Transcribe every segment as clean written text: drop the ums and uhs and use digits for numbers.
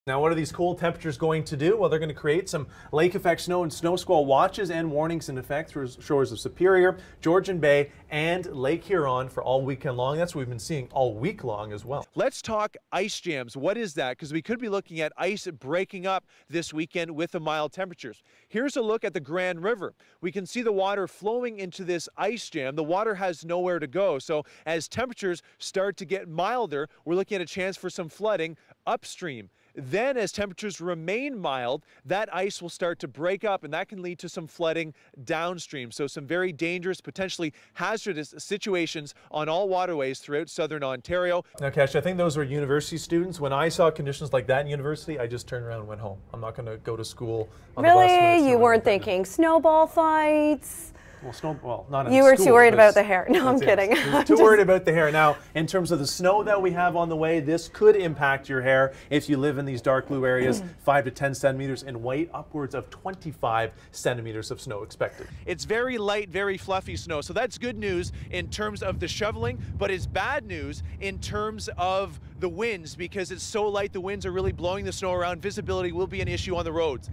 Now, what are these cold temperatures going to do? Well, they're going to create some lake effect snow and snow squall watches and warnings in effect through shores of Superior, Georgian Bay, and Lake Huron for all weekend long. That's what we've been seeing all week long as well. Let's talk ice jams. What is that? Because we could be looking at ice breaking up this weekend with the mild temperatures. Here's a look at the Grand River. We can see the water flowing into this ice jam. The water has nowhere to go. So as temperatures start to get milder, we're looking at a chance for some flooding upstream. Then as temperatures remain mild, that ice will start to break up, and that can lead to some flooding downstream. So some very dangerous, potentially hazardous situations on all waterways throughout southern Ontario. Now, Cash, I think those were university students. When I saw conditions like that in university, I just turned around and went home. I'm not going to go to school on the bus. Really? You weren't thinking snowball fights? Well, not in You were school, too worried about the hair. No, I'm kidding. Too worried about the hair. Now, in terms of the snow that we have on the way, this could impact your hair if you live in these dark blue areas. 5 to 10 centimeters in white, upwards of 25 centimeters of snow expected. It's very light, very fluffy snow, so that's good news in terms of the shoveling, but it's bad news in terms of the winds, because it's so light, the winds are really blowing the snow around. Visibility will be an issue on the roads.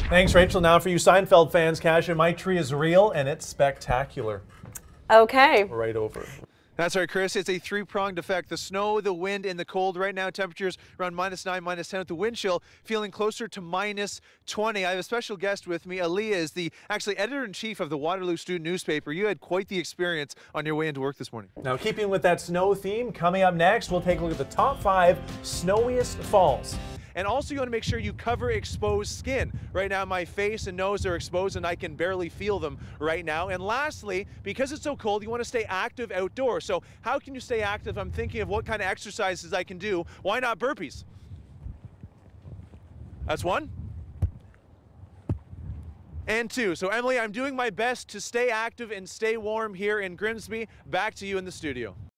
Thanks, Rachel. Now for you Seinfeld fans, Cash, my tree is real and it's spectacular. Okay. Right over. That's right, Chris. It's a three-pronged effect. The snow, the wind, and the cold. Right now, temperatures around -9, -10 with the wind chill feeling closer to -20. I have a special guest with me. Aaliyah is the actually editor-in-chief of the Waterloo Student newspaper. You had quite the experience on your way into work this morning. Now, keeping with that snow theme, coming up next, we'll take a look at the top 5 snowiest falls. And also you want to make sure you cover exposed skin. Right now my face and nose are exposed and I can barely feel them right now. And lastly, because it's so cold, you want to stay active outdoors. So how can you stay active? I'm thinking of what kind of exercises I can do. Why not burpees? That's 1. And 2. So Emily, I'm doing my best to stay active and stay warm here in Grimsby. Back to you in the studio.